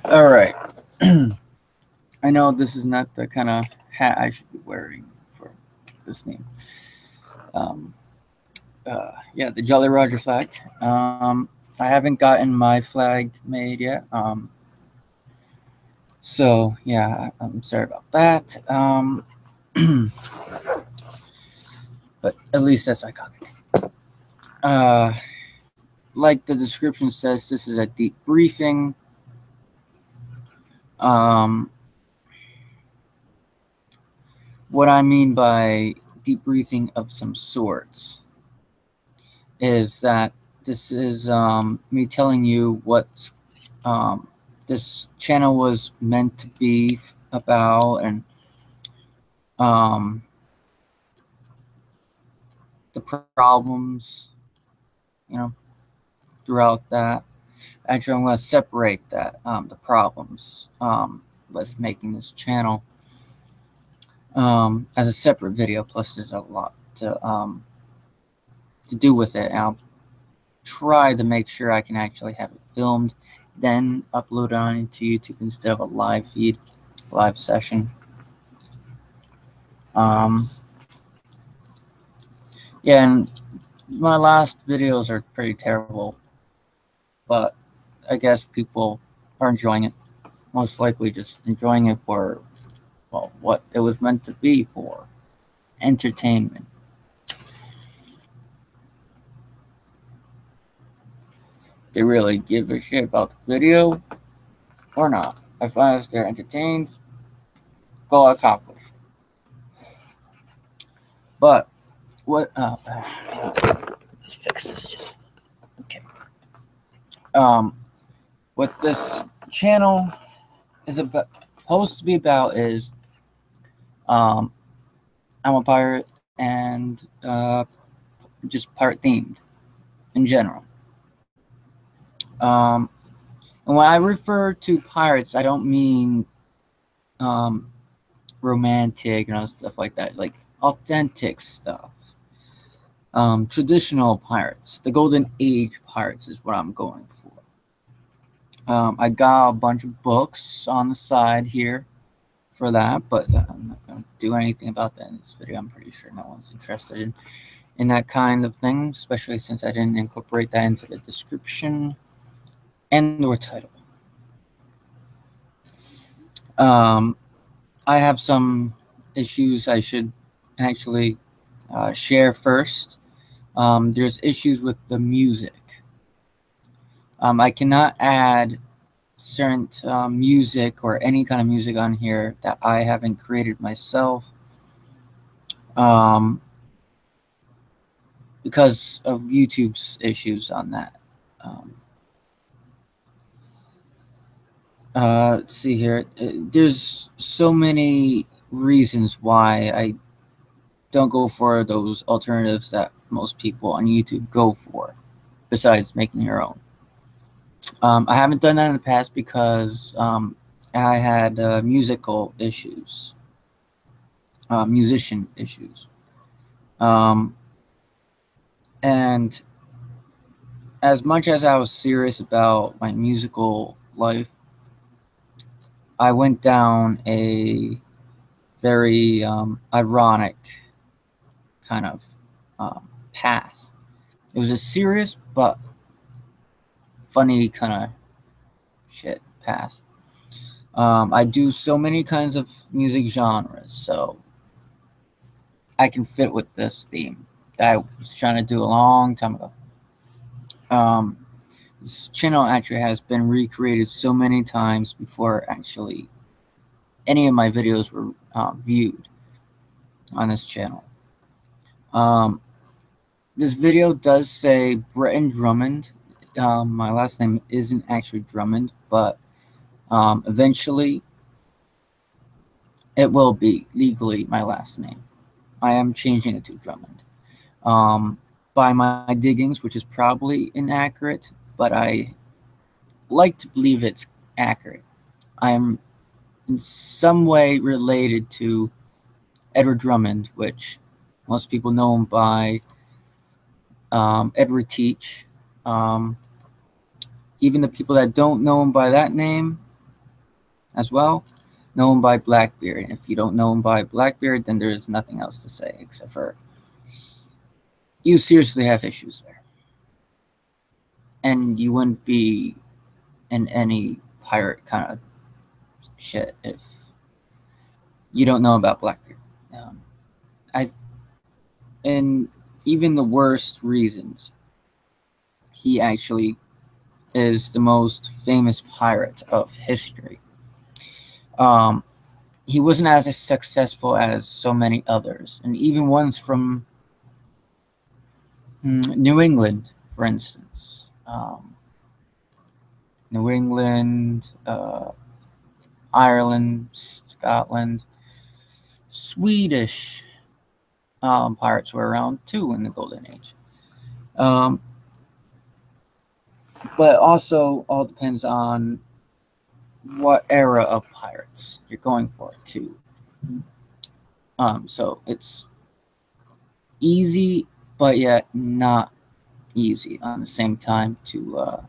All right. I know this is not the kind of hat I should be wearing for this name. Um, yeah, the Jolly Roger flag. I haven't gotten my flag made yet. So yeah, I'm sorry about that. But at least that's iconic. Like the description says, this is a deep briefing. What I mean by debriefing of some sorts is that this is me telling you what this channel was meant to be about, and the problems, throughout that. Actually, I'm going to separate that, the problems with making this channel as a separate video. Plus, there's a lot to do with it. And I'll try to make sure I can actually have it filmed, then upload it on into YouTube instead of a live feed, live session. Yeah, and my last videos are pretty terrible, but I guess people are enjoying it. Most likely just enjoying it for, well, what it was meant to be for, entertainment. They really give a shit about the video or not. As long as they're entertained, goal accomplished. But what? Let's fix this just a little bit. Okay. What this channel is supposed to be about is, I'm a pirate and just pirate themed in general. And when I refer to pirates, I don't mean romantic and stuff like that, like authentic stuff. Traditional pirates, the golden age pirates is what I'm going for. I got a bunch of books on the side here for that, but I'm not going to do anything about that in this video. I'm pretty sure no one's interested in that kind of thing, especially since I didn't incorporate that into the description and or title. I have some issues I should actually share first. There's issues with the music. I cannot add certain music or any kind of music on here that I haven't created myself, because of YouTube's issues on that. Let's see here. There's so many reasons why I don't go for those alternatives that most people on YouTube go for, besides making your own. I haven't done that in the past because I had musical issues, musician issues. And as much as I was serious about my musical life, I went down a very ironic kind of path. It was a serious but funny kind of shit path. I do so many kinds of music genres, so I can fit with this theme that I was trying to do a long time ago. This channel actually has been recreated so many times before actually any of my videos were viewed on this channel. This video does say Bretin Drummond. My last name isn't actually Drummond, but eventually it will be legally my last name. I am changing it to Drummond. By my diggings, which is probably inaccurate, but I like to believe it's accurate. I am in some way related to Edward Drummond, which most people know him by Edward Teach. Um, Even the people that don't know him by that name as well know him by Blackbeard. If you don't know him by Blackbeard, then there's nothing else to say except for you seriously have issues there. And you wouldn't be in any pirate kind of shit if you don't know about Blackbeard. I and even the worst reasons, he actually is the most famous pirate of history. Um, he wasn't as successful as so many others, and even ones from New England, for instance. New England, Ireland, Scotland, Swedish pirates were around too in the Golden Age. But also all depends on what era of pirates you're going for too. So it's easy, but yet not easy on the same time to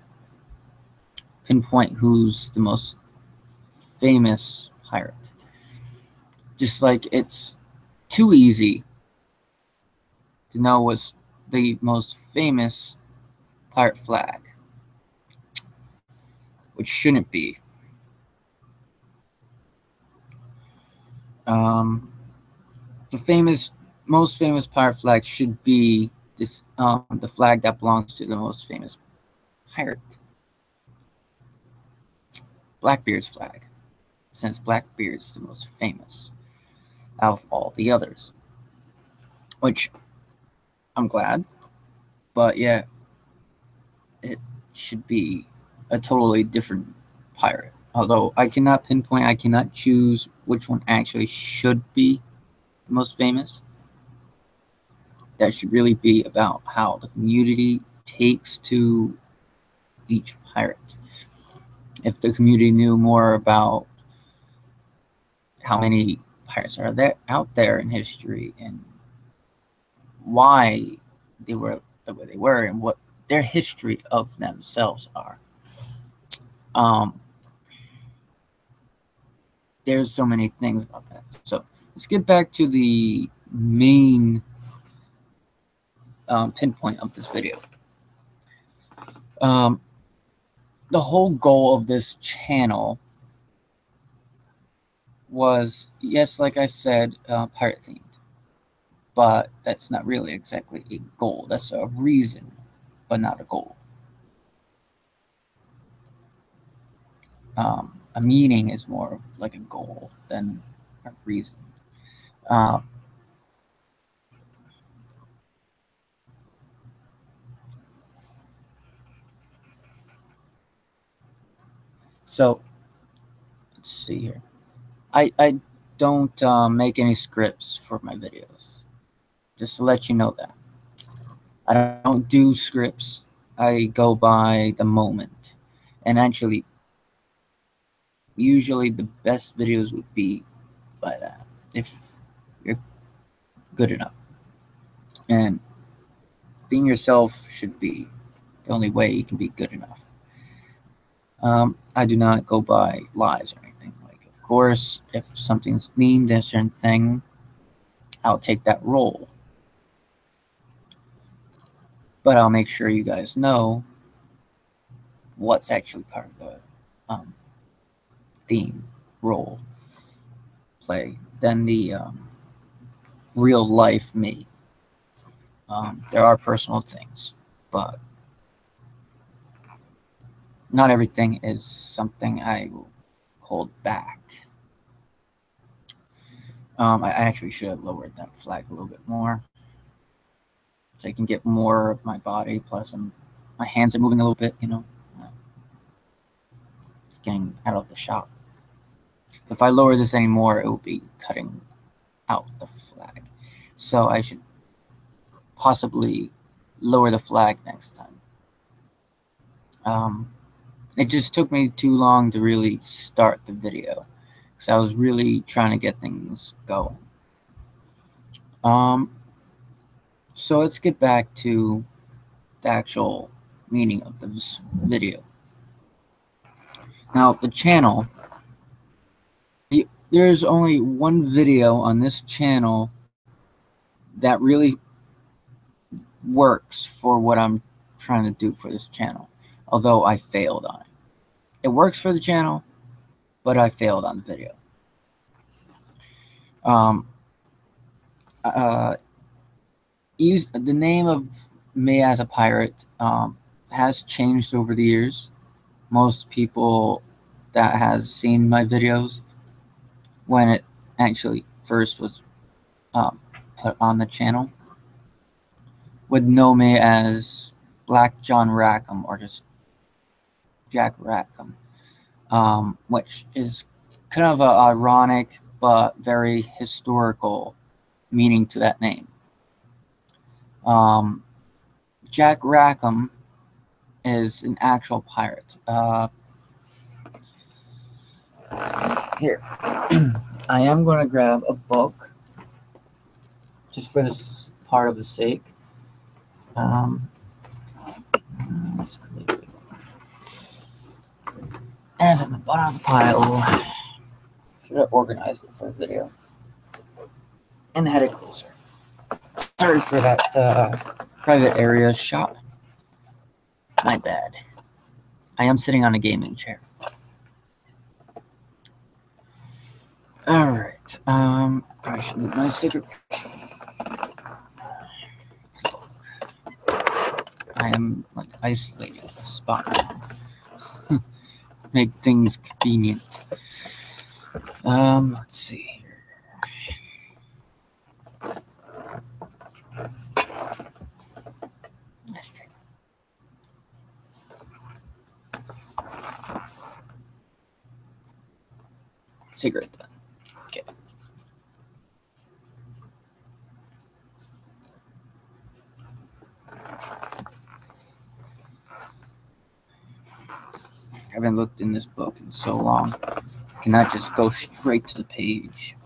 pinpoint who's the most famous pirate. Just like it's too easy to know what's the most famous pirate flag, which shouldn't be. The most famous pirate flag should be this the flag that belongs to the most famous pirate, Blackbeard's flag, since Blackbeard's the most famous out of all the others, which I'm glad, but yeah, it should be a totally different pirate. Although I cannot pinpoint, I cannot choose which one actually should be the most famous. That should really be about how the community takes to each pirate. If the community knew more about how many pirates are there out there in history and why they were the way they were and what their history of themselves are. There's so many things about that. So let's get back to the main pinpoint of this video. The whole goal of this channel was, yes, like I said, pirate themed. But that's not really exactly a goal. That's a reason, but not a goal. A meaning is more like a goal than a reason. So let's see here. I don't make any scripts for my videos. Just to let you know that. I don't do scripts. I go by the moment. And actually, usually the best videos would be by that, if you're good enough. And being yourself should be the only way you can be good enough. I do not go by lies or anything. Like, of course, if something's themed a certain thing, I'll take that role. But I'll make sure you guys know what's actually part of the theme role play than the real life me. There are personal things, but not everything is something I will hold back. I actually should have lowered that flag a little bit more so I can get more of my body. Plus, my hands are moving a little bit, you know. It's getting out of the shot. If I lower this anymore, it will be cutting out the flag. so I should possibly lower the flag next time. It just took me too long to really start the video because I was really trying to get things going. So let's get back to the actual meaning of this video. Now, the channel, there's only one video on this channel that really works for what I'm trying to do for this channel, although I failed on it. It works for the channel, but I failed on the video. The name of me as a pirate has changed over the years. Most people that has seen my videos when it actually first was put on the channel would know me as Black John Rackham or just Jack Rackham, which is kind of an ironic but very historical meaning to that name. Jack Rackham is an actual pirate. Here, I am going to grab a book just for this part of the sake. And it's at the bottom of the pile. Should have organized it for the video and had it closer. Sorry for that private area shot. My bad. I am sitting on a gaming chair. Alright. Probably should move my secret. I am like isolating the spot now. Make things convenient. Let's see here. Let's check. Cigarette then. Okay. I haven't looked in this book in so long. I cannot just go straight to the page.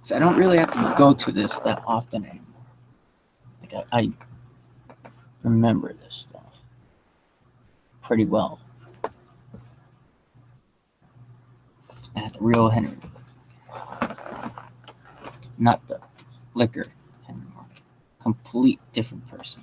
So I don't really have to go to this that often anymore. Like I remember this stuff pretty well. And the real Henry. Not the liquor Henry. Complete different person.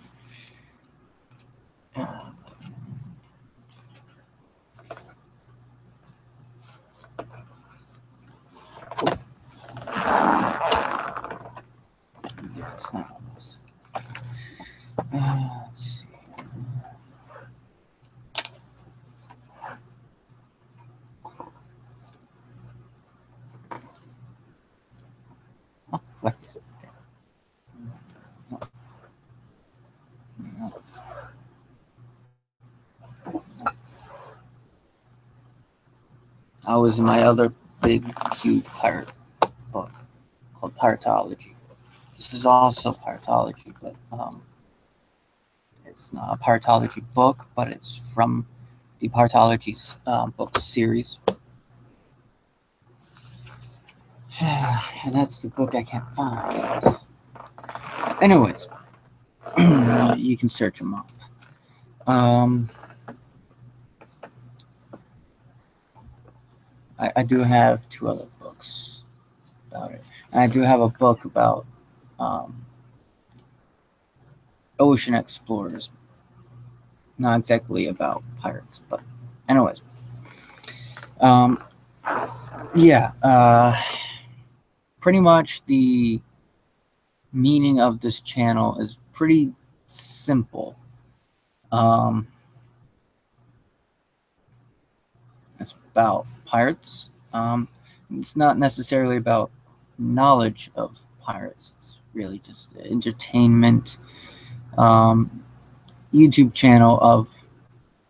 Yeah, it's not almost. Let's see. Oh, left. Okay. No. I was in my other big, huge pirate book called Piratology. This is also piratology, but it's not a piratology book, but it's from the Piratology book series. And that's the book I can't find. Anyways, you can search them up. I do have 2 other books about it. And I do have a book about ocean explorers. Not exactly about pirates, but anyways. Yeah, pretty much the meaning of this channel is pretty simple. It's about pirates. It's not necessarily about knowledge of pirates. It's really just an entertainment YouTube channel of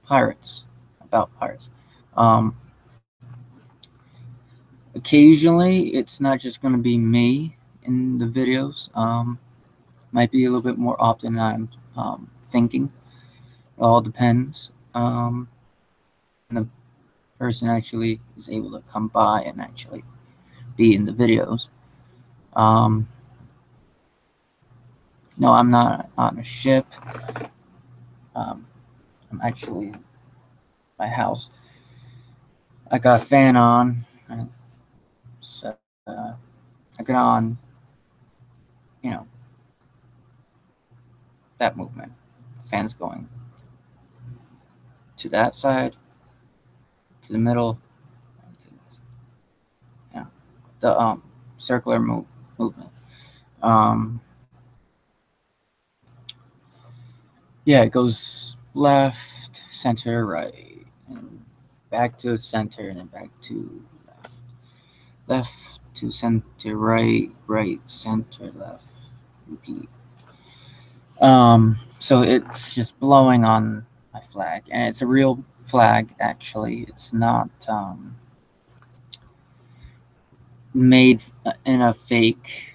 pirates, about pirates. Occasionally, it's not just going to be me in the videos. Might be a little bit more often than I'm thinking. It all depends. And the person actually is able to come by and actually be in the videos. No, I'm not on a ship. I'm actually in my house. I got a fan on. So I got on, you know, that movement. The fan's going to that side, to the middle, yeah, the circular movement. Yeah, it goes left, center, right, and back to center, and then back to left, left to center, right, right, center, left, repeat. So it's just blowing on my flag, and it's a real flag. Actually, it's not made in a fake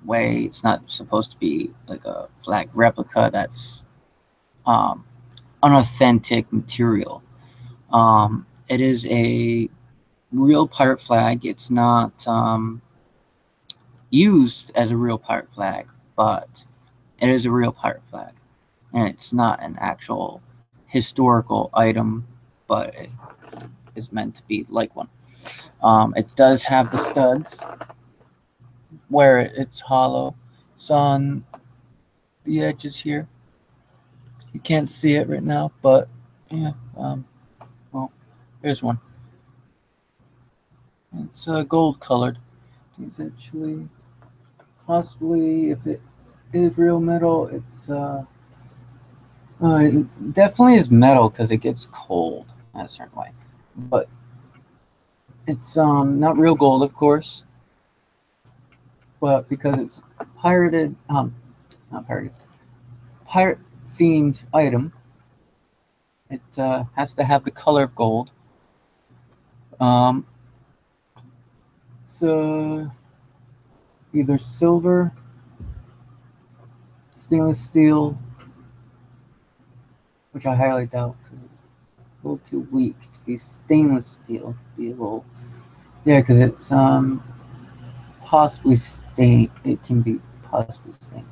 way. It's not supposed to be like a flag replica. That's unauthentic material. It is a real pirate flag. It's not used as a real pirate flag, but it is a real pirate flag, and it's not an actual historical item, but it is meant to be like one. It does have the studs where it's hollow. It's on the edges here. You can't see it right now, but yeah. Well, here's one. It's gold colored. It's actually possibly, if it is real metal, it's it definitely is metal because it gets cold in a certain way. But it's not real gold, of course. But because it's pirated, not pirated, pirate themed item, it has to have the color of gold. So either silver, stainless steel, which I highly doubt because it's a little too weak to be stainless steel. Be a little, yeah, because it's possibly stained. It can be possibly stained.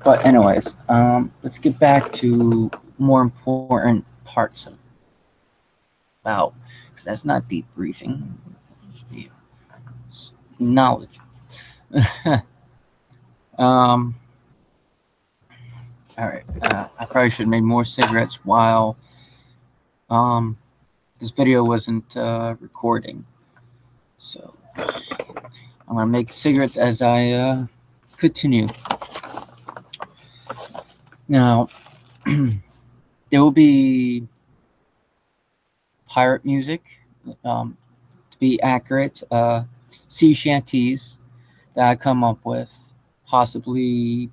But anyways, let's get back to more important parts of about, because that's not debriefing. It's knowledge. All right. I probably should have made more cigarettes while this video wasn't recording. So I'm gonna make cigarettes as I continue. Now, there will be pirate music, to be accurate, sea shanties that I come up with, possibly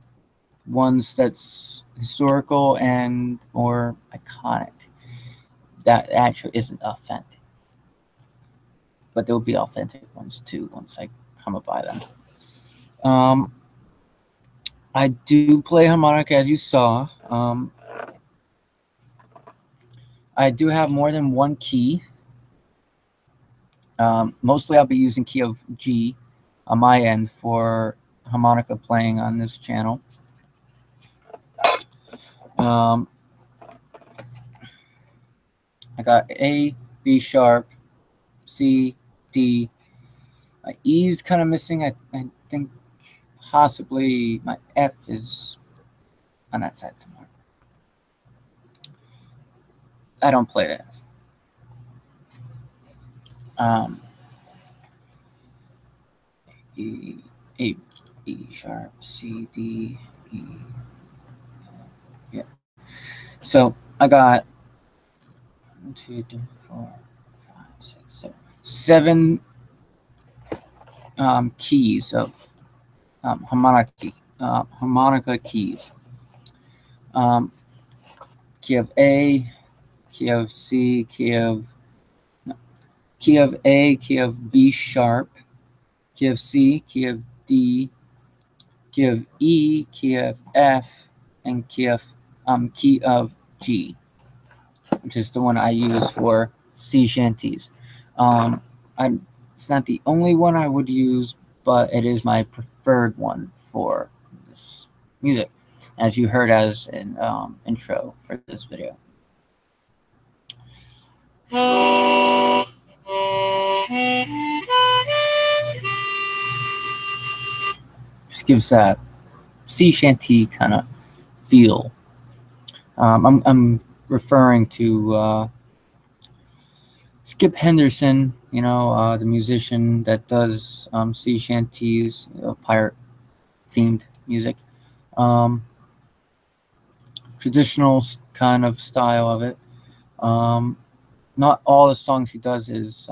ones that's historical and or iconic that actually isn't authentic. But there'll be authentic ones too once I come up by them. I do play harmonica, as you saw. I do have more than one key. Mostly I'll be using key of G on my end for harmonica playing on this channel. I got A, B sharp, C, D. My E is kind of missing. I think possibly my F is on that side somewhere. I don't play the F. A, E sharp, C, D, E. Yeah. So I got 1, 2, 3, 4, 5, 6, 7 keys of harmonica keys. Key of A, key of C, key of A, key of B sharp, key of C, key of D, key of E, key of F, and key of G, which is the one I use for sea shanties. It's not the only one I would use, but it is my preferred one for this music, as you heard as an intro for this video. Just gives that sea shanty kind of feel. I'm referring to Skip Henderson, the musician that does sea shanties, pirate-themed music. Traditional kind of style of it. Not all the songs he does is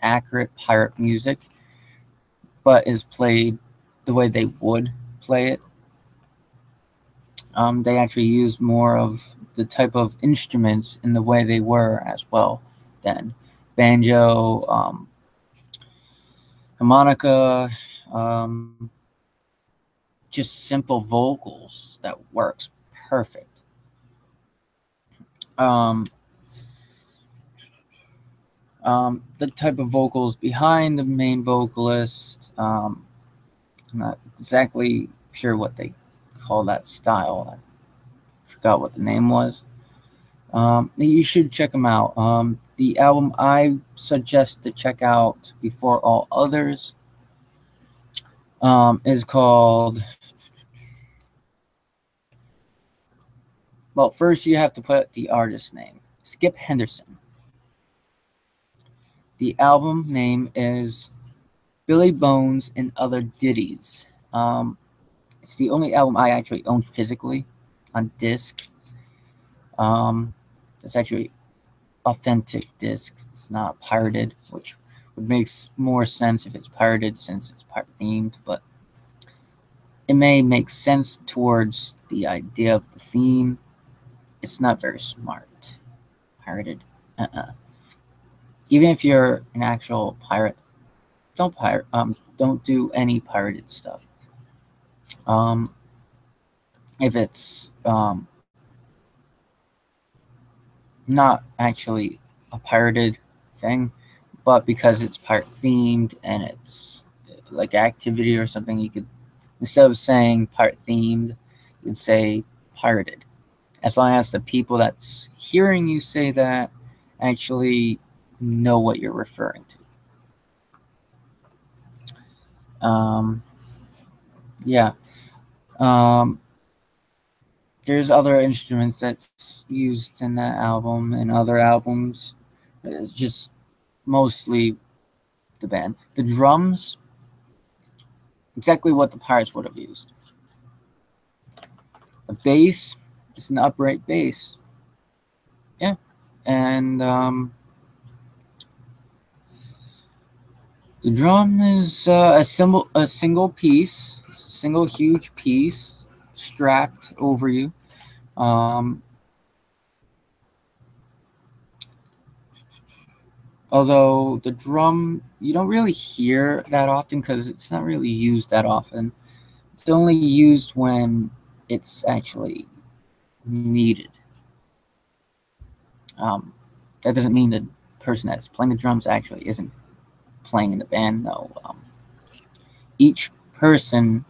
accurate pirate music, but is played the way they would play it. They actually use more of the type of instruments in the way they were as well then. Banjo, harmonica, just simple vocals that works perfect. The type of vocals behind the main vocalist, I'm not exactly sure what they call that style. I forgot what the name was. You should check them out. The album I suggest to check out before all others is called... Well, first you have to put the artist name, Skip Henderson. The album name is Billy Bones and Other Ditties. It's the only album I actually own physically on disc. It's actually authentic disc. It's not pirated, which would make more sense if it's pirated since it's pirate themed, but it may make sense towards the idea of the theme. It's not very smart. Pirated. Even if you're an actual pirate, don't do any pirated stuff. If it's not actually a pirated thing, but because it's pirate themed and it's like activity or something, you could, instead of saying pirate themed, you could say pirated. As long as the people that's hearing you say that actually know what you're referring to. Yeah. There's other instruments that's used in that album and other albums. It's just mostly the band. The drums, exactly what the Pirates would have used. The bass is an upright bass. Yeah. And the drum is a single piece, a single huge piece strapped over you. Although the drum, you don't really hear that often because it's not really used that often. It's only used when it's actually needed. That doesn't mean the person that's playing the drums actually isn't playing in the band. No. Each person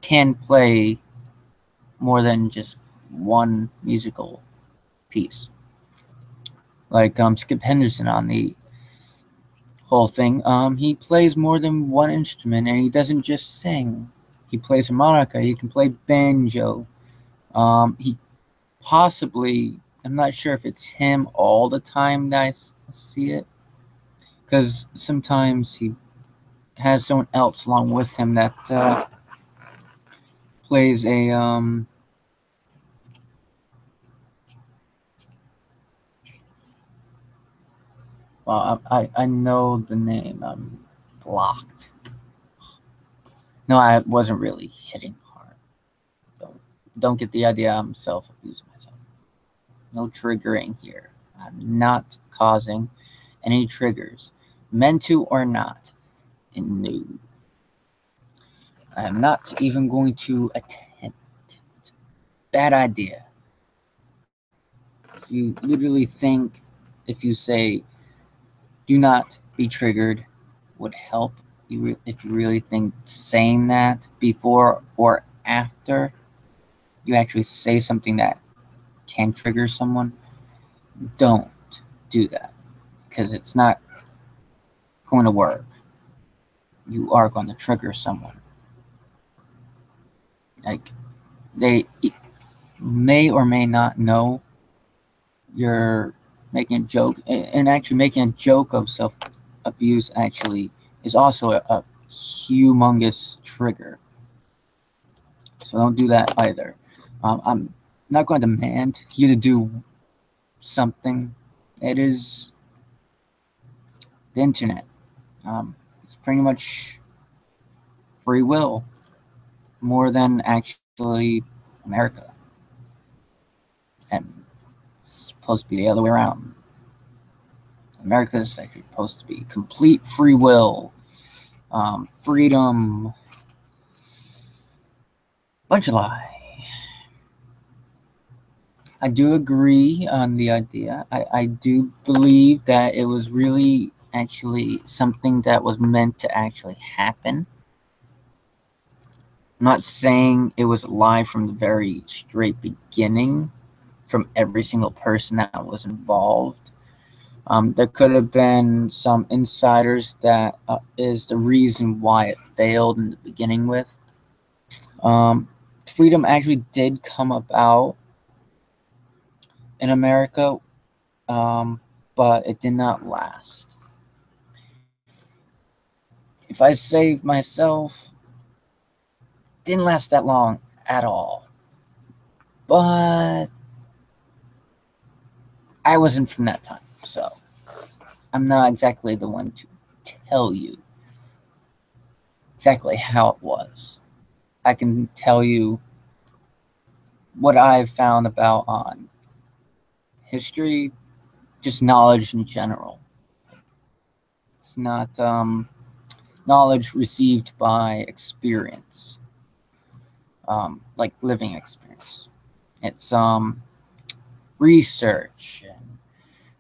can play more than just one musical piece. Like Skip Henderson on the whole thing, he plays more than one instrument, and he doesn't just sing. He plays harmonica. He can play banjo. He possibly, I'm not sure if it's him all the time that I see it, because sometimes he has someone else along with him that plays a well, I know the name. I'm blocked. No, I wasn't really hitting hard. Don't get the idea I'm self-abusing myself. No triggering here. I'm not causing any triggers, meant to or not. No. I am not even going to attempt. It's a bad idea. If you literally think, if you say, do not be triggered, would help. If you really think saying that before or after you actually say something that can trigger someone, don't do that, because it's not going to work. You are going to trigger someone. Like, they may or may not know you're making a joke, and actually making a joke of self-abuse actually is also a humongous trigger. So don't do that either. I'm not going to demand you to do something. It is the internet. It's pretty much free will, more than actually America. And it's supposed to be the other way around. America is actually supposed to be complete free will, freedom, bunch of lie. I do agree on the idea. I do believe that it was really actually something that was meant to actually happen. I'm not saying it was a lie from the very straight beginning from every single person that was involved. There could have been some insiders that is the reason why it failed in the beginning with. Freedom actually did come about in America, but it did not last. If I save myself, didn't last that long at all. But I wasn't from that time, so I'm not exactly the one to tell you exactly how it was. I can tell you what I've found about on history, just knowledge in general. It's not knowledge received by experience, like living experience. It's research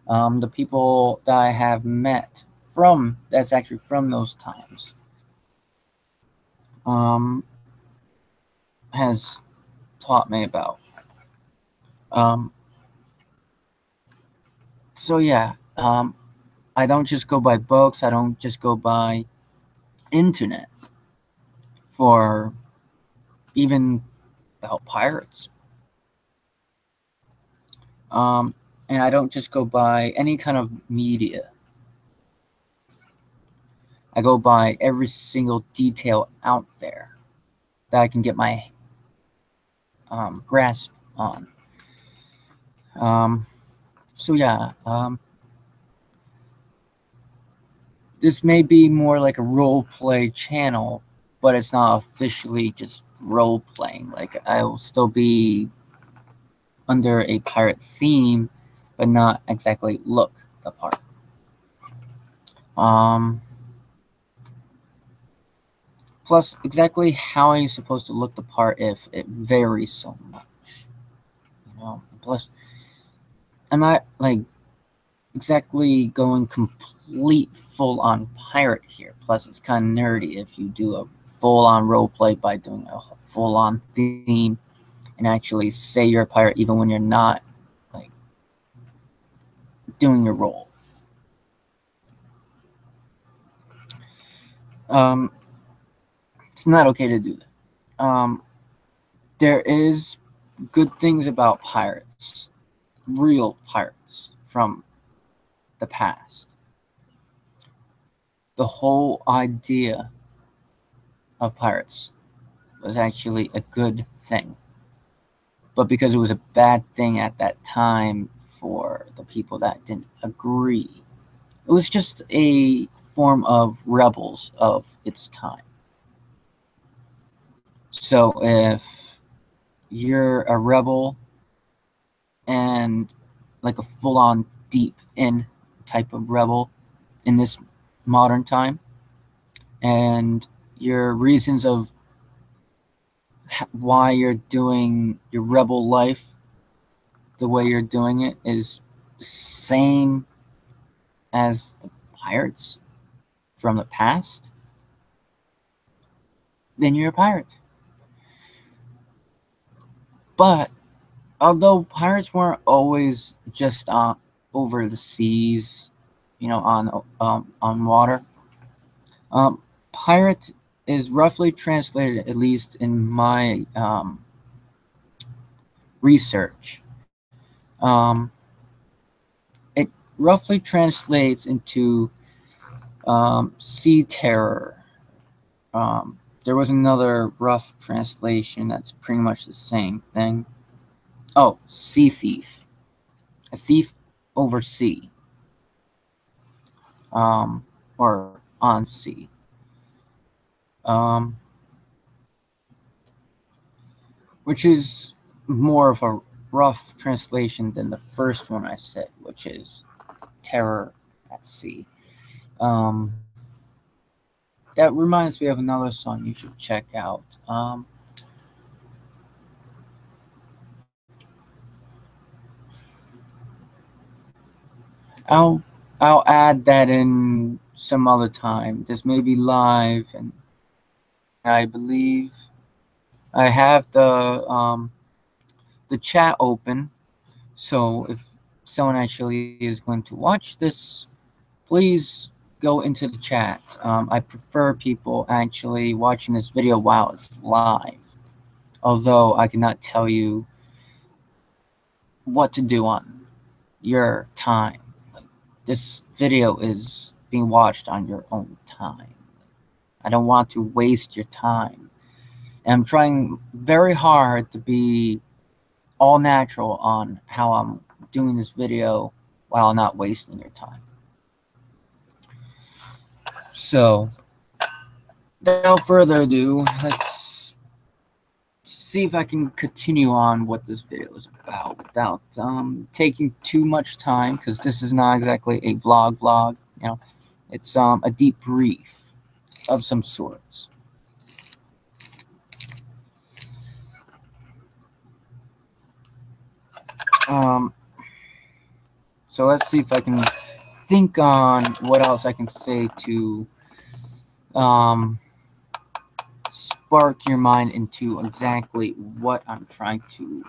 and the people that I have met from that's actually from those times has taught me about. So yeah, I don't just go by books. I don't just go by internet for even about pirates. And I don't just go by any kind of media. I go by every single detail out there that I can get my grasp on. So yeah, this may be more like a role play channel, but it's not officially just role playing. Like, I will still be under a pirate theme, but not exactly look the part. Plus, exactly how are you supposed to look the part if it varies so much? Plus, I'm not like exactly going complete full-on pirate here. Plus, it's kind of nerdy if you do a full-on roleplay by doing a full-on theme and actually say you're a pirate even when you're not like doing your role. It's not okay to do that. There is good things about pirates, real pirates from the past. The whole idea of pirates was actually a good thing. But because it was a bad thing at that time for the people that didn't agree, it was just a form of rebels of its time. So if you're a rebel and like a full-on deep in type of rebel in this modern time, and your reasons of why you're doing your rebel life the way you're doing it is the same as the pirates from the past, then you're a pirate. But although pirates weren't always just over the seas, on water, um, pirate is roughly translated, at least in my research. Um, it roughly translates into sea terror. There was another rough translation that's pretty much the same thing. Oh, sea thief. A thief over sea. Or on sea. Um, which is more of a rough translation than the first one I said, which is terror at sea. Um, that reminds me of another song you should check out. I'll I'll add that in some other time. This may be live, and I believe I have the chat open. So if someone actually is going to watch this, please go into the chat. I prefer people actually watching this video while it's live, although I cannot tell you what to do on your time. This video is being watched on your own time. I don't want to waste your time. And I'm trying very hard to be all natural on how I'm doing this video while not wasting your time. So, without further ado, let's see if I can continue on what this video is about without taking too much time, because this is not exactly a vlog. It's a debrief of some sorts. So let's see if I can think on what else I can say to spark your mind into exactly what I'm trying to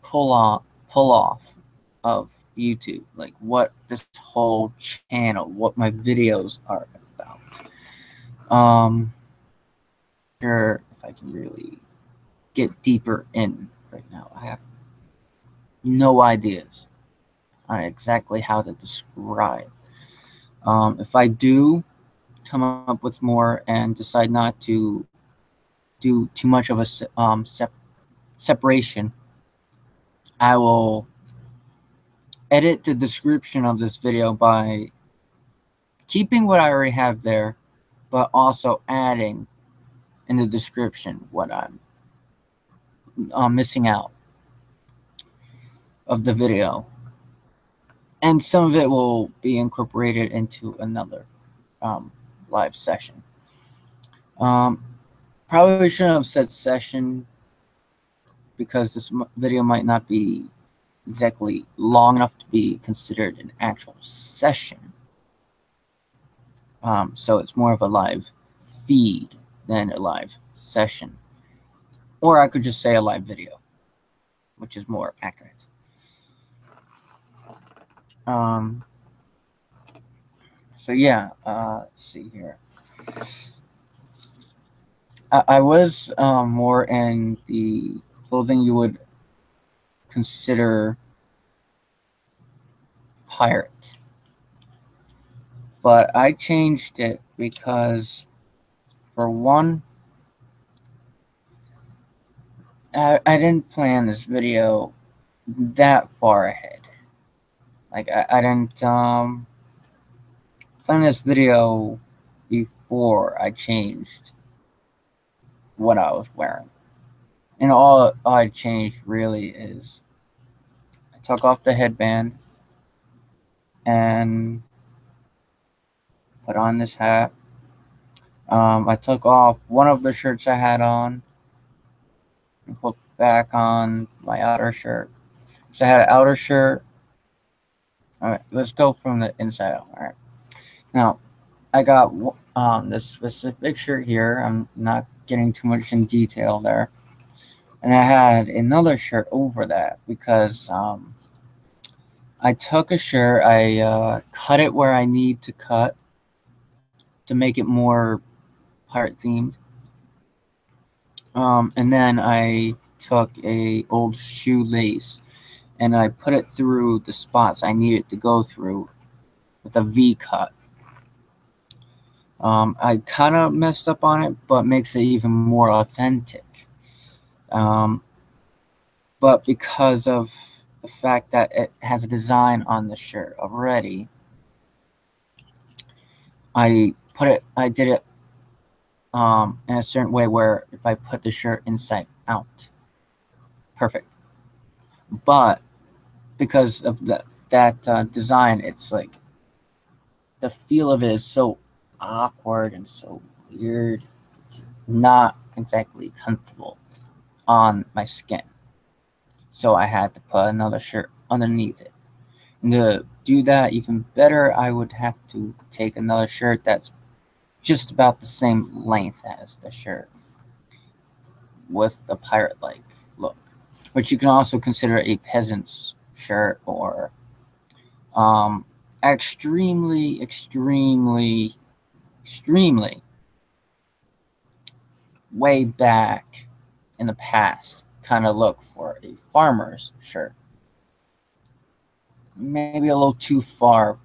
pull off of YouTube, like what this whole channel, what my videos are about. Sure if I can really get deeper in right now. I have no ideas on exactly how to describe. If I do come up with more and decide not to do too much of a separation, I will edit the description of this video by keeping what I already have there, but also adding in the description what I'm missing out of the video. And some of it will be incorporated into another live session. Probably shouldn't have said session, because this video might not be exactly long enough to be considered an actual session. So it's more of a live feed than a live session. Or I could just say a live video, which is more accurate. So yeah, let's see here. I was more in the clothing you would consider pirate, but I changed it because, for one, I didn't plan this video that far ahead. Like I didn't plan this video before I changed what I was wearing. And all I changed really is I took off the headband and put on this hat I took off one of the shirts I had on and put back on my outer shirt. So I had an outer shirt. All right, let's go from the inside out. All right. Now, I got this specific shirt here. I'm not getting too much in detail there. And I had another shirt over that because I took a shirt, I cut it where I need to cut to make it more pirate themed. And then I took a old shoelace and I put it through the spots I needed to go through with a V cut. I kind of messed up on it, but makes it even more authentic. But because of the fact that it has a design on the shirt already, I did it in a certain way where if I put the shirt inside out, perfect. But because of that design, it's like the feel of it is so awkward and so weird, not exactly comfortable on my skin. So I had to put another shirt underneath it. And to do that even better, I would have to take another shirt that's just about the same length as the shirt with the pirate-like look, which you can also consider a peasant's shirt or extremely, extremely, extremely way back in the past kind of look for a farmer's shirt. Maybe a little too far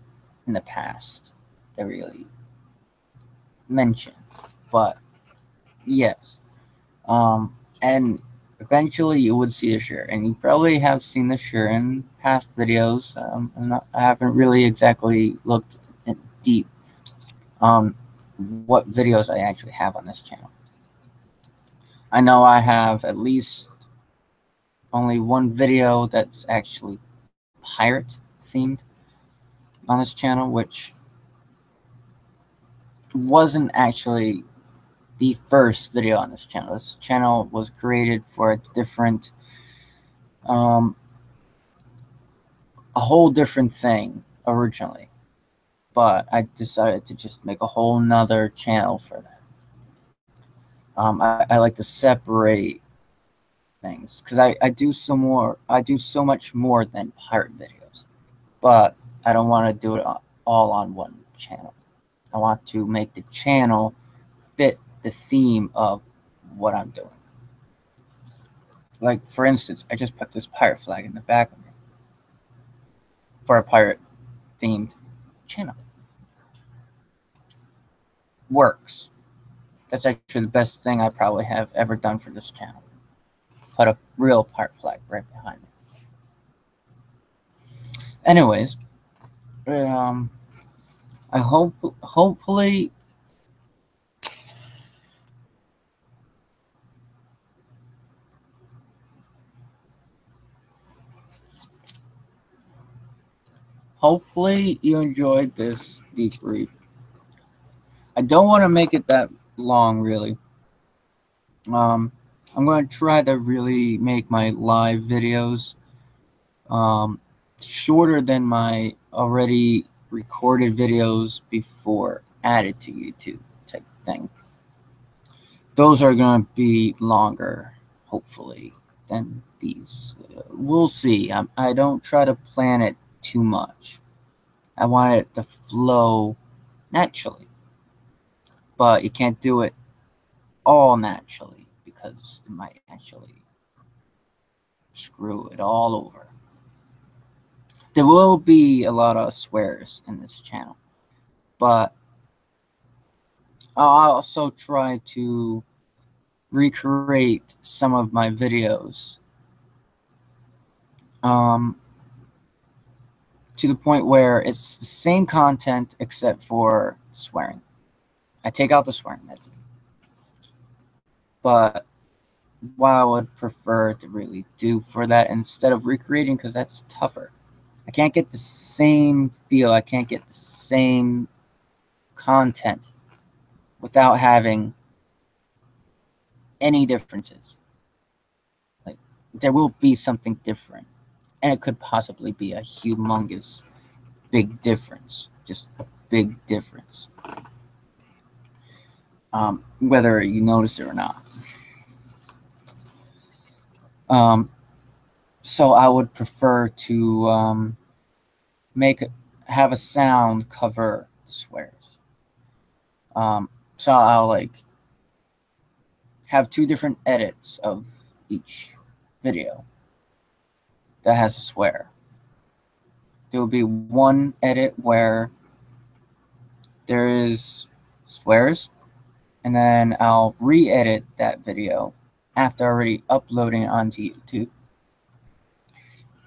in the past to really mention, but yes. And eventually you would see the shirt, and you probably have seen the shirt in past videos. I haven't really exactly looked deep on what videos I actually have on this channel. I know I have at least only one video that's actually pirate themed on this channel, which wasn't actually the first video on this channel. This channel was created for a different, a whole different thing originally, but I decided to just make a whole nother channel for that. I like to separate things because I do so much more than pirate videos, but I don't want to do it all on one channel. I want to make the channel fit the theme of what I'm doing. Like, for instance, I just put this pirate flag in the back of me for a pirate themed channel. Works. That's actually the best thing I probably have ever done for this channel. Put a real pirate flag right behind me. Anyways, I hopefully you enjoyed this debrief. I don't want to make it that long, really. I'm going to try to really make my live videos shorter than my already recorded videos before added to YouTube type thing. Those are going to be longer, hopefully, than these. We'll see. I don't try to plan it too much. I want it to flow naturally. But you can't do it all naturally because it might actually screw it all over. There will be a lot of swears in this channel, but I'll also try to recreate some of my videos to the point where it's the same content except for swearing. I take out the swearing, that's it. But what I would prefer to really do for that instead of recreating, because that's tougher. I can't get the same feel. I can't get the same content without having any differences. Like, there will be something different, and it could possibly be a humongous big difference, just a big difference, whether you notice it or not. So I would prefer to have a sound cover the swears. So I'll like have 2 different edits of each video that has a swear. There will be one edit where there is swears, and then I'll re-edit that video after already uploading it onto YouTube.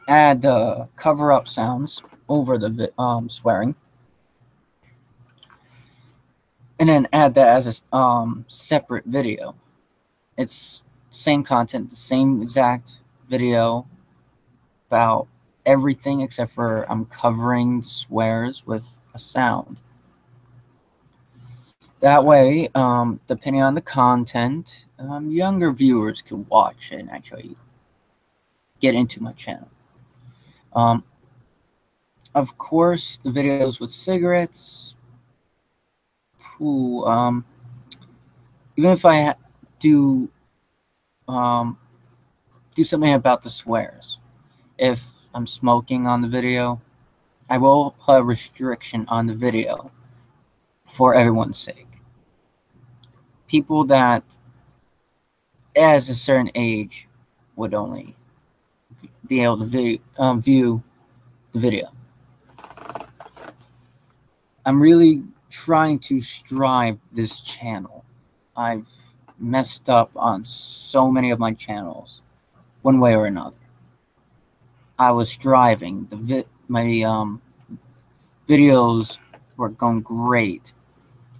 Add the cover-up sounds over the swearing, and then add that as a separate video. It's same content, the same exact video about everything except for I'm covering the swears with a sound. That way, depending on the content, younger viewers can watch and actually get into my channel. Of course, the videos with cigarettes, even if I do something about the swears, if I'm smoking on the video, I will put a restriction on the video for everyone's sake. People that as a certain age would only be able to view the video. I'm really trying to strive this channel. I've messed up on so many of my channels, one way or another. I was striving. My videos were going great,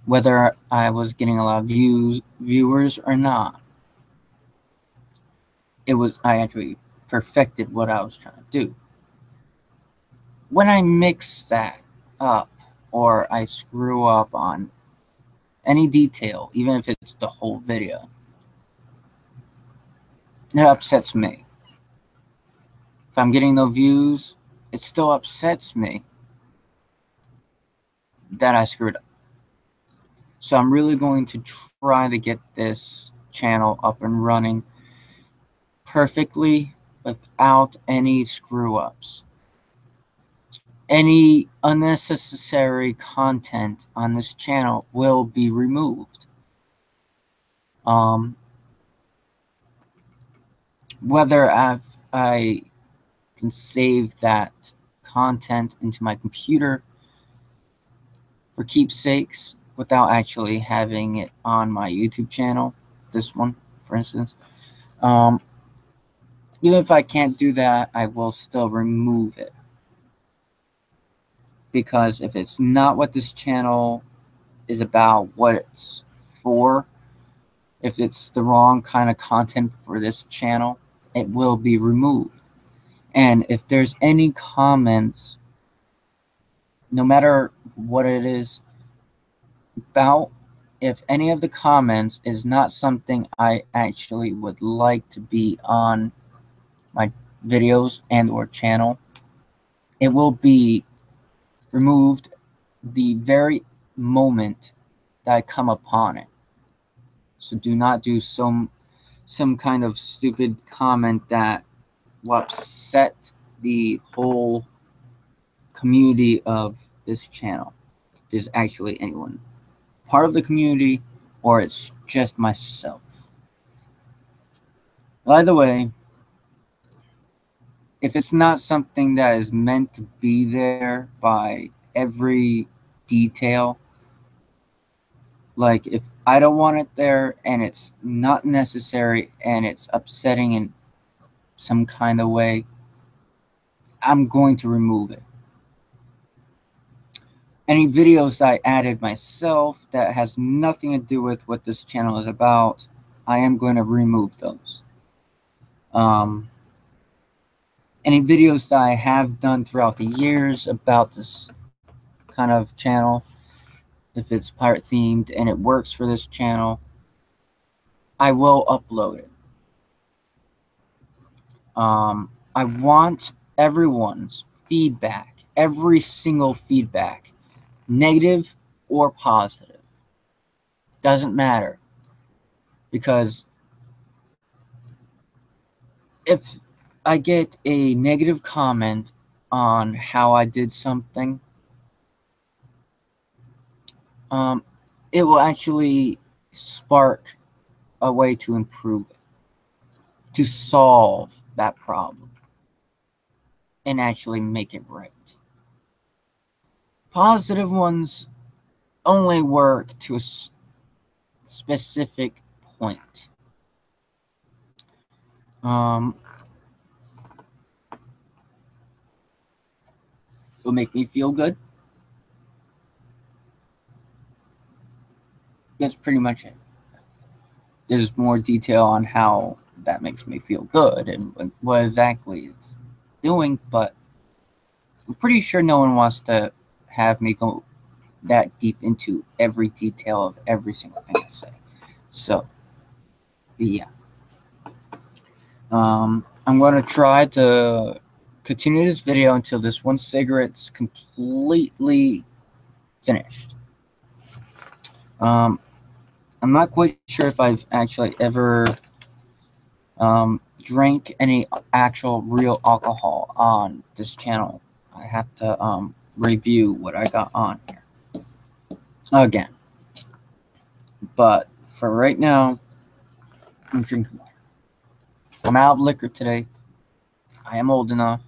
whether I was getting a lot of viewers or not. I actually perfected what I was trying to do. When I mix that up, or I screw up on any detail, even if it's the whole video, it upsets me. If I'm getting no views, it still upsets me that I screwed up. So I'm really going to try to get this channel up and running perfectly without any screw-ups. Any unnecessary content on this channel will be removed. Whether I can save that content into my computer for keepsakes without actually having it on my YouTube channel, this one, for instance. Even if I can't do that, I will still remove it. Because if it's not what this channel is about, what it's for, if it's the wrong kind of content for this channel, it will be removed. And if there's any comments, no matter what it is about, if any of the comments is not something I actually would like to be on my videos and or channel, it will be removed the very moment that I come upon it. So do not do some kind of stupid comment that will upset the whole community of this channel. If there's actually anyone part of the community, or it's just myself. By the way, if it's not something that is meant to be there by every detail, like if I don't want it there and it's not necessary and it's upsetting in some kind of way, I'm going to remove it. Any videos that I added myself that has nothing to do with what this channel is about, I am going to remove those. Any videos that I have done throughout the years about this kind of channel, if it's pirate themed and it works for this channel, I will upload it. I want everyone's feedback, every single feedback, negative or positive. Doesn't matter. Because if I get a negative comment on how I did something, it will actually spark a way to improve it, to solve that problem, and actually make it right. Positive ones only work to a specific point. It'll make me feel good. That's pretty much it. There's more detail on how that makes me feel good and what exactly it's doing, but I'm pretty sure no one wants to have me go that deep into every detail of every single thing I say. So, yeah. I'm going to try to continue this video until this one cigarette's completely finished. I'm not quite sure if I've actually ever drank any actual real alcohol on this channel. I have to review what I got on here again. But for right now, I'm drinking water. I'm out of liquor today. I am old enough.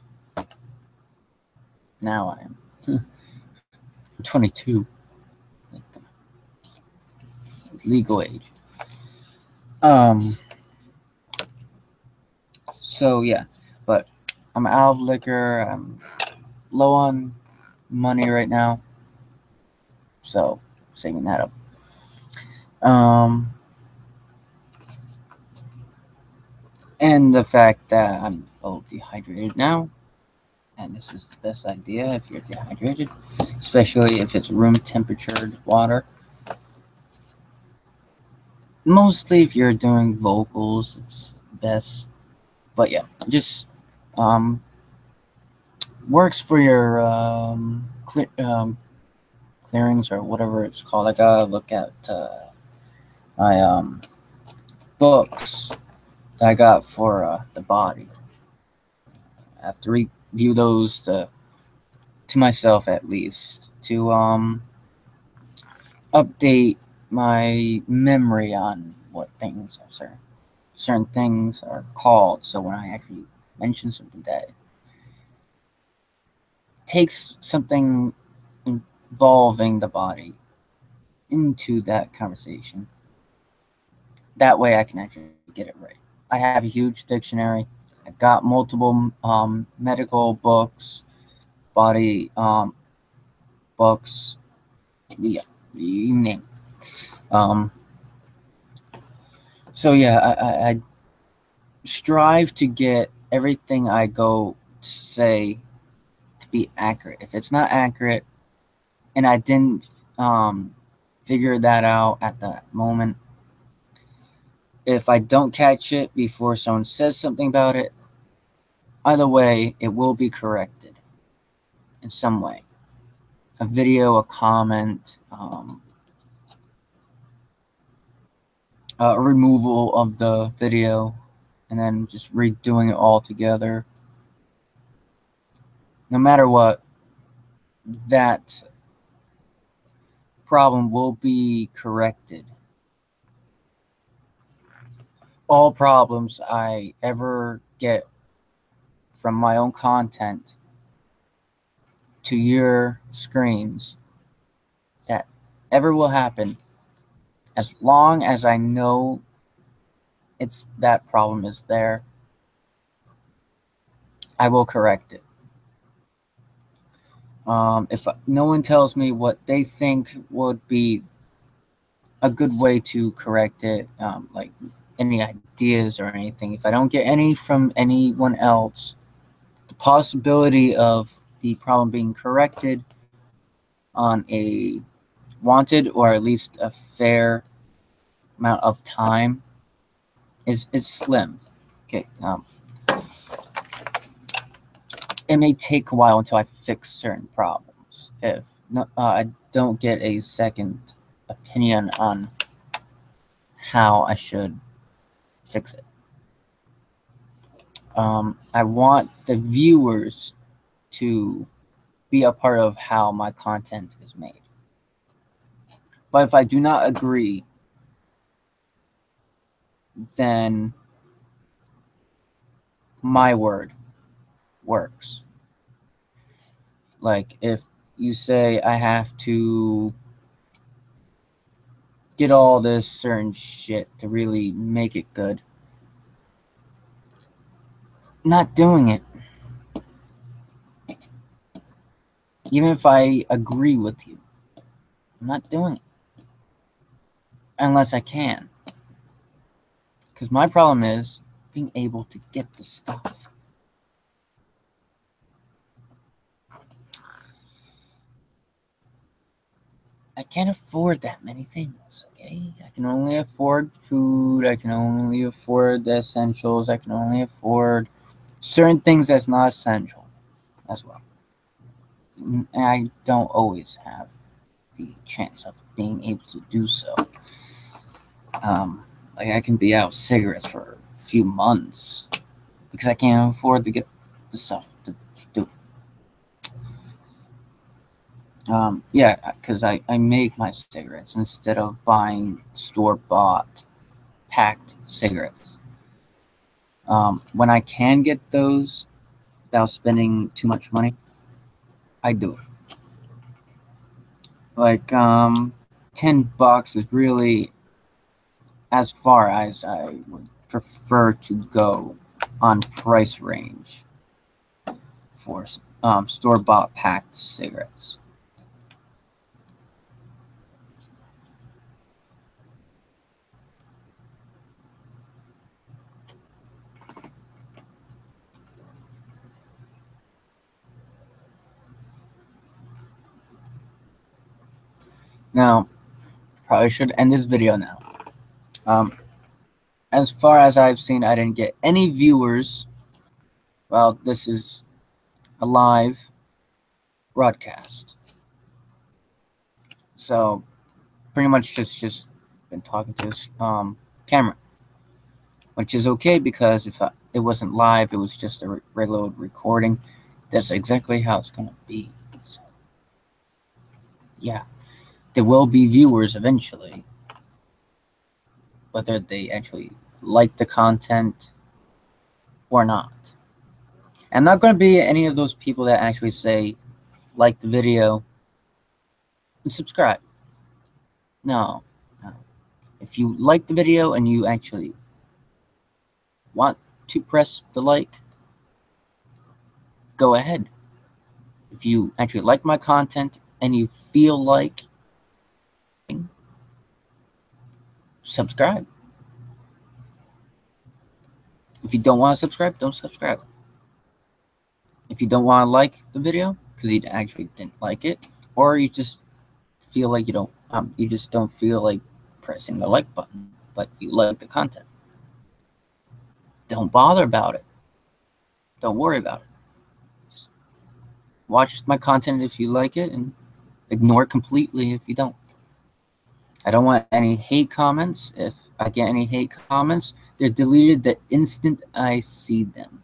Now I am. I'm 22. Legal age. So yeah, but I'm out of liquor. I'm low on money right now. So saving that up. And the fact that I'm a little dehydrated now. And this is the best idea if you're dehydrated, especially if it's room temperatured water. Mostly if you're doing vocals, it's best. But yeah, just works for your clearings or whatever it's called. I gotta look at my books that I got for the body. I have to review those to myself at least to update my memory on what things are certain things are called. So when I actually mention something that takes something involving the body into that conversation, that way I can actually get it right. I have a huge dictionary. I got multiple medical books, body books, yeah, you name it. So yeah, I strive to get everything I go to say to be accurate. If it's not accurate and I didn't figure that out at that moment, if I don't catch it before someone says something about it, either way, it will be corrected in some way. A video, a comment, a removal of the video, and then just redoing it all together. No matter what, that problem will be corrected. All problems I ever get from my own content to your screens that ever will happen, as long as I know that problem is there, I will correct it. If no one tells me what they think would be a good way to correct it, like any ideas or anything, if I don't get any from anyone else, the possibility of the problem being corrected on a wanted, or at least a fair amount of time, is slim. Okay, it may take a while until I fix certain problems. If I don't get a second opinion on how I should fix it. I want the viewers to be a part of how my content is made. But if I do not agree, then my word works. Like if you say I have to get all this certain shit to really make it good, not doing it. Even if I agree with you, I'm not doing it. Unless I can. Because my problem is being able to get the stuff. I can't afford that many things, okay? I can only afford food. I can only afford the essentials. I can only afford certain things that's not essential as well. And I don't always have the chance of being able to do so. Like I can be out cigarettes for a few months because I can't afford to get the stuff to do. Yeah, because I make my cigarettes instead of buying store-bought packed cigarettes. When I can get those without spending too much money, I do it. Like $10 is really as far as I would prefer to go on price range for store-bought packed cigarettes. Now, probably should end this video now. As far as I've seen, I didn't get any viewers. Well, this is a live broadcast. So, pretty much just been talking to this camera. Which is okay because if it wasn't live, it was just a regular recording. That's exactly how it's going to be. So, yeah. There will be viewers eventually. Whether they actually like the content or not. I'm not going to be any of those people that actually say, like the video and subscribe. No. If you like the video and you actually want to press the like, go ahead. If you actually like my content and you feel like subscribe. If you don't want to subscribe, don't subscribe. If you don't want to like the video because you actually didn't like it, or you just feel like you just don't feel like pressing the like button, but you like the content, don't bother about it. Don't worry about it. Just watch my content if you like it and ignore it completely if you don't. I don't want any hate comments. If I get any hate comments, they're deleted the instant I see them.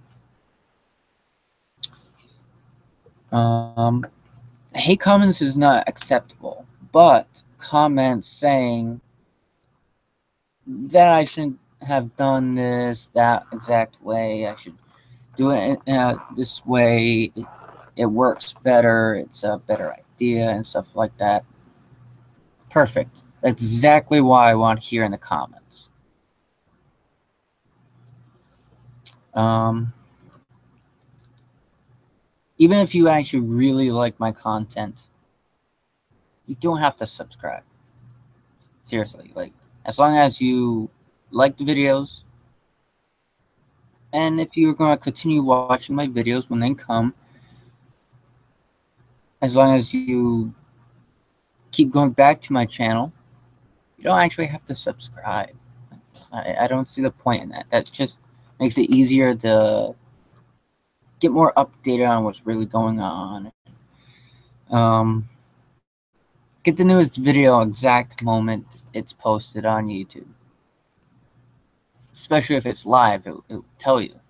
Hate comments is not acceptable, but comments saying that I shouldn't have done this that exact way, I should do it this way, it works better, it's a better idea, and stuff like that. Perfect. That's exactly what I want to hear in the comments. Even if you actually really like my content, you don't have to subscribe. Seriously, like, as long as you like the videos, and if you're going to continue watching my videos when they come, as long as you keep going back to my channel, you don't actually have to subscribe. I don't see the point in that. That just makes it easier to get more updated on what's really going on. Get the newest video exact moment it's posted on YouTube. Especially if it's live, it'll tell you.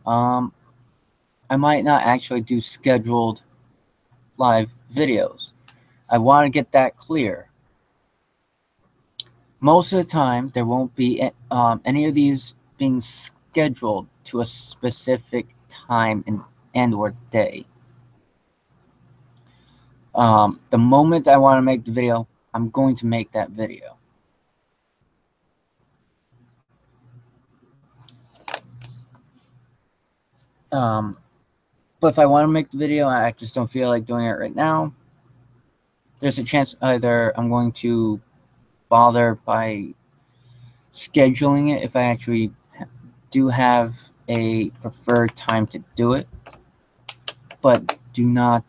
I might not actually do scheduled live videos. I want to get that clear. Most of the time, there won't be any of these being scheduled to a specific time and or day. The moment I want to make the video, I'm going to make that video. But if I want to make the video, I just don't feel like doing it right now, there's a chance either I'm going to bother by scheduling it if I actually do have a preferred time to do it, but do not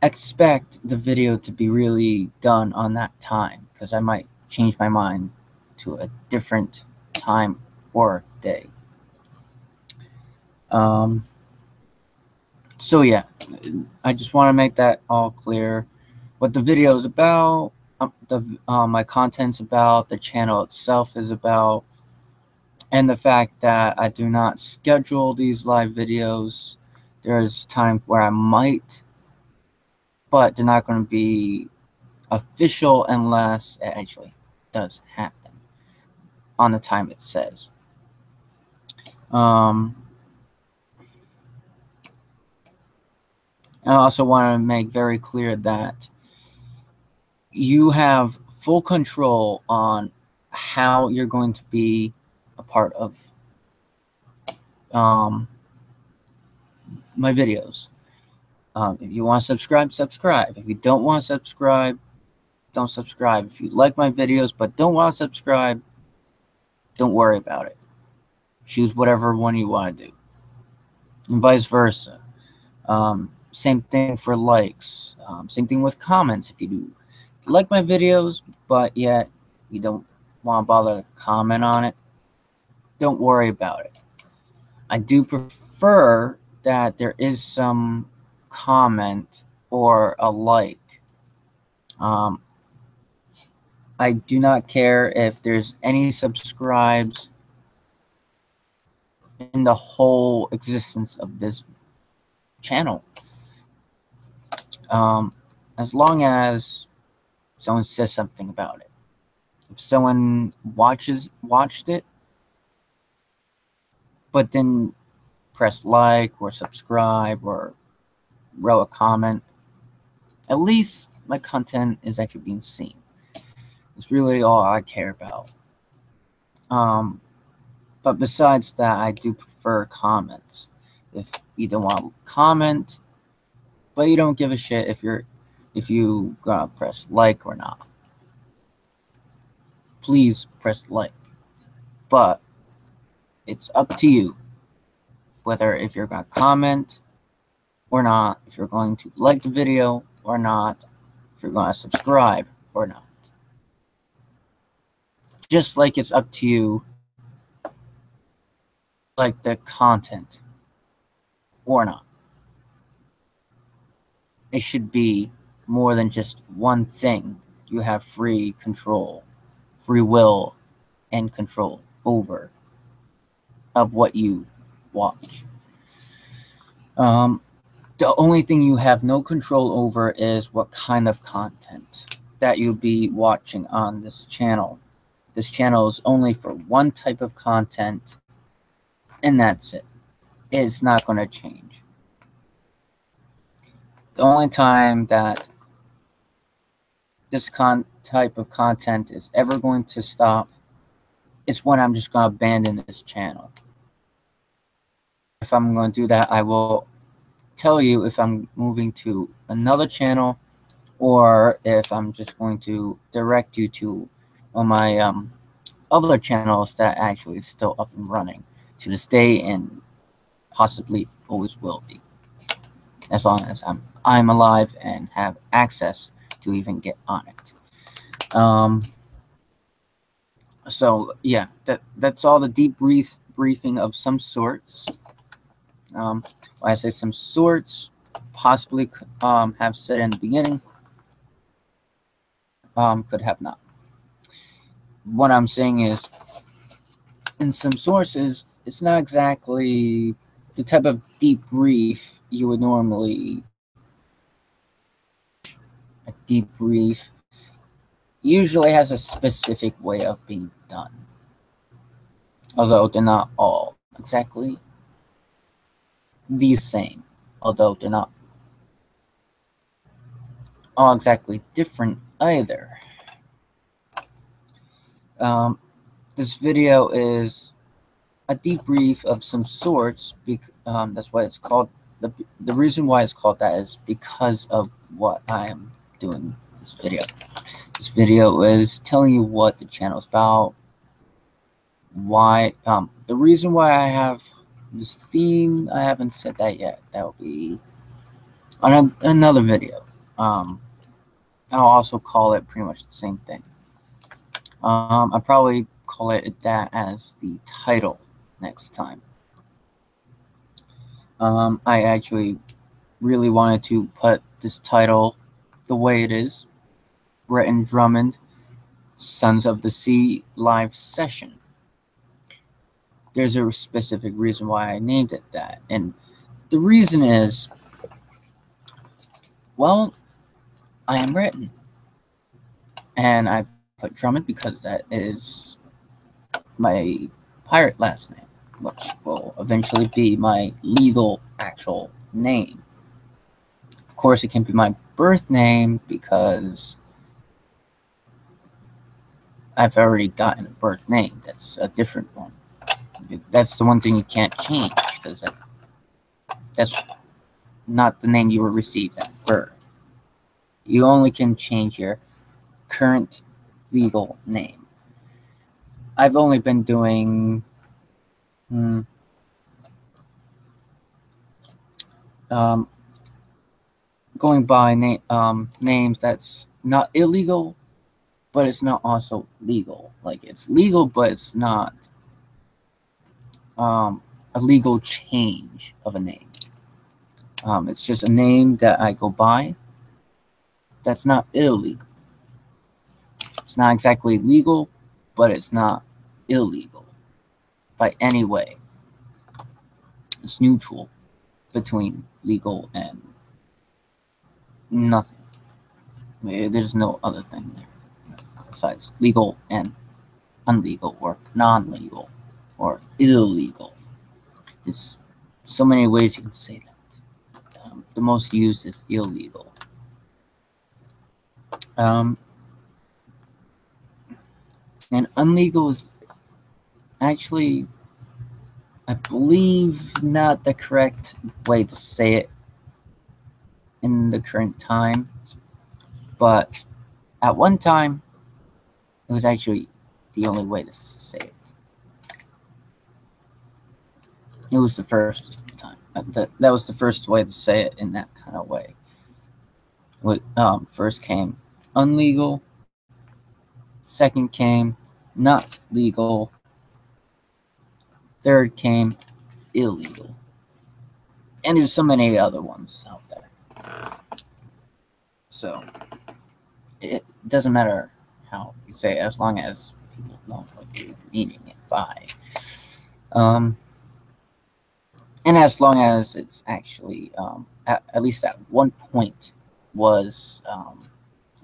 expect the video to be really done on that time, because I might change my mind to a different time or day. So yeah, I just want to make that all clear. What the video is about, my content's about, the channel itself is about, and the fact that I do not schedule these live videos. There's times where I might, but they're not going to be official unless it actually does happen on the time it says. I also want to make very clear that you have full control on how you're going to be a part of my videos. If you want to subscribe, subscribe. If you don't want to subscribe, don't subscribe. If you like my videos but don't want to subscribe, don't worry about it. Choose whatever one you want to do. And vice versa. Same thing for likes. Same thing with comments. If you do like my videos, but yet you don't want to bother to comment on it, don't worry about it. I do prefer that there is some comment or a like. I do not care if there's any subscribes in the whole existence of this channel. As long as someone says something about it. If someone watched it, but then press like or subscribe or wrote a comment, at least my content is actually being seen. It's really all I care about. But besides that, I do prefer comments. If you don't want to comment, but you don't give a shit if you gonna press like or not, please press like. But it's up to you whether if you're gonna comment or not, if you're going to like the video or not, if you're gonna subscribe or not. Just like it's up to you like the content or not. It should be more than just one thing you have free control, free will, and control over of what you watch. The only thing you have no control over is what kind of content that you'll be watching on this channel. This channel is only for one type of content, and that's it. It's not going to change. The only time that this type of content is ever going to stop is when I'm just going to abandon this channel. If I'm going to do that, I will tell you if I'm moving to another channel or if I'm just going to direct you to one of my other channels that actually is still up and running to this day and possibly always will be, as long as I'm I'm alive and have access to even get on it. So yeah, that's all the briefing of some sorts. When I say some sorts, possibly have said in the beginning, could have not. What I'm saying is, in some sources, it's not exactly the type of debrief you would normally. A debrief usually has a specific way of being done, although they're not all exactly the same, although they're not all exactly different either. This video is a debrief of some sorts. That's why it's called. The reason why it's called that is because of what I am doing this video. This video is telling you what the channel is about, why, the reason why I have this theme. I haven't said that yet. That will be on another video. I'll also call it pretty much the same thing. I'll probably call it that as the title next time. I actually really wanted to put this title the way it is. Bretin, Drummond, Sons of the Sea live session. There's a specific reason why I named it that. And the reason is, well, I am Bretin. And I put Drummond because that is my pirate last name, which will eventually be my legal actual name. Of course, it can be my birth name because I've already gotten a birth name. That's a different one. That's the one thing you can't change, because that's not the name you were received at birth. You only can change your current legal name. I've only been doing going by names that's not illegal, but it's not also legal. Like, it's legal, but it's not a legal change of a name. It's just a name that I go by that's not illegal. It's not exactly legal, but it's not illegal by any way. It's neutral between legal and nothing. There's no other thing there besides legal and unlegal, or non-legal, or illegal. There's so many ways you can say that. The most used is illegal. And unlegal is actually, I believe, not the correct way to say it in the current time, but at one time it was actually the only way to say it. It was the first time. That was the first way to say it in that kind of way. First came unlegal. Second came not legal. Third came illegal. And there's so many other ones out there. So it doesn't matter how you say it, as long as people know what you're meaning it by. And as long as it's actually, at least at one point, was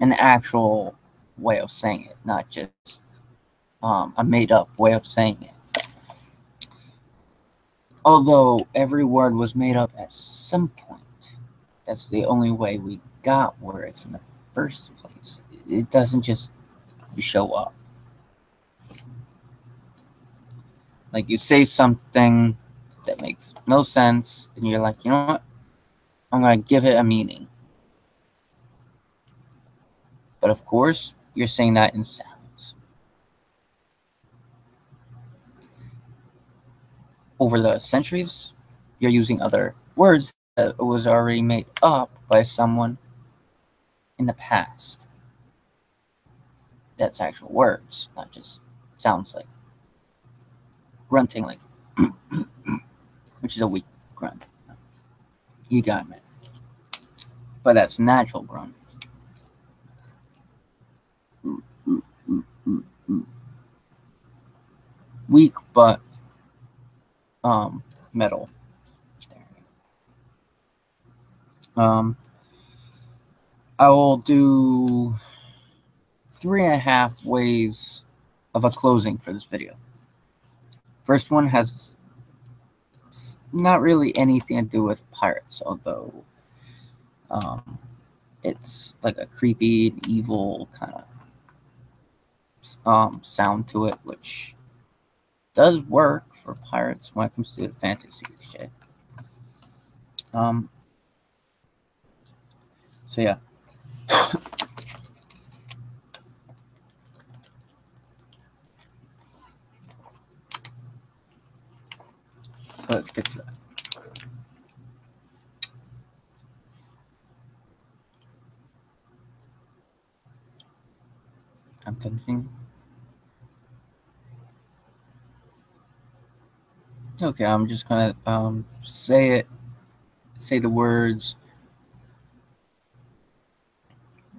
an actual way of saying it, not just a made-up way of saying it. Although every word was made up at some point, that's the only way we got words in the first place. It doesn't just show up. Like, you say something that makes no sense, and you're like, you know what? I'm going to give it a meaning. But of course, you're saying that in sounds. Over the centuries, you're using other words that was already made up by someone in the past. That's actual words, not just sounds like grunting, like which is a weak grunt. You got me. But that's natural grunt. Weak but metal. I will do 3.5 ways of a closing for this video. First one has not really anything to do with pirates, although it's like a creepy, evil kind of sound to it, which does work for pirates when it comes to fantasy shit. So yeah. Let's get to that. I'm thinking. Okay, I'm just gonna say the words.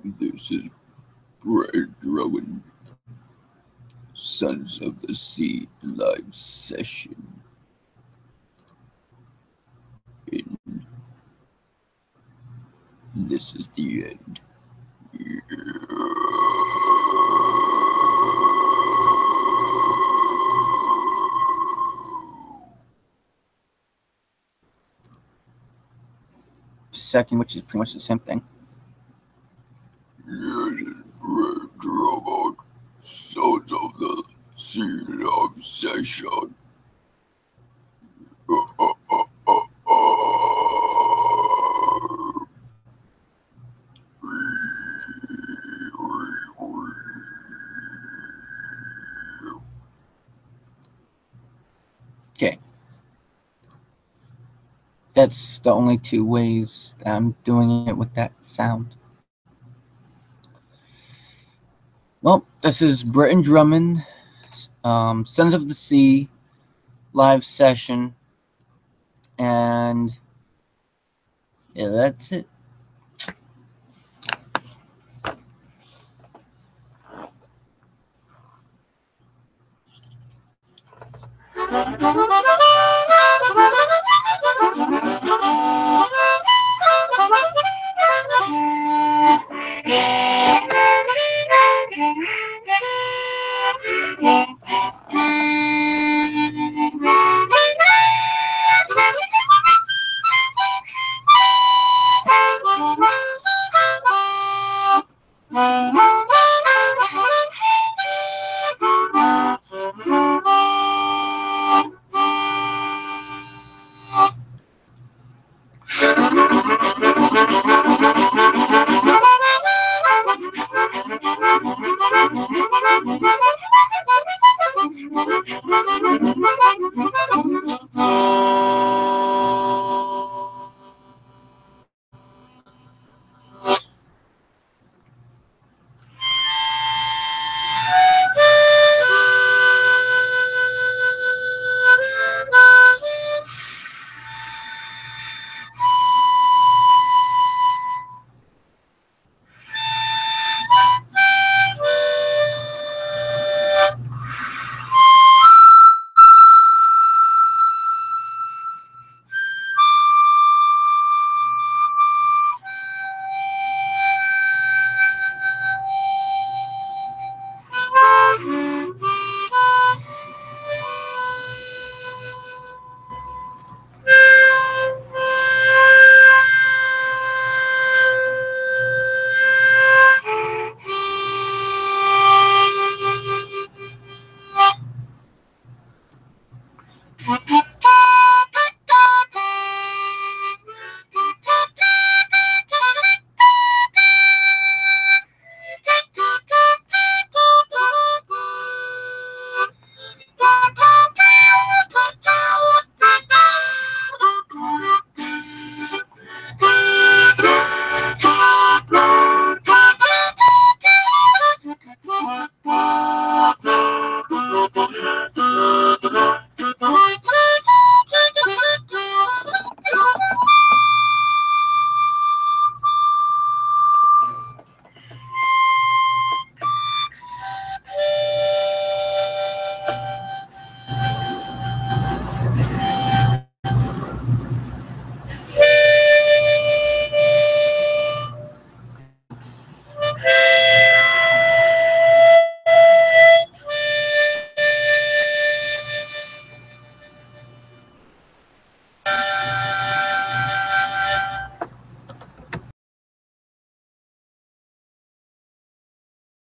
This is Drummond, Sons of the Sea live session. This is the end. Second, which is pretty much the same thing. This is Drummond, Sons of the Sea live session. Okay. That's the only 2 ways that I'm doing it with that sound. Well, this is Bretin Drummond, Sons of the Sea live session, and yeah, that's it.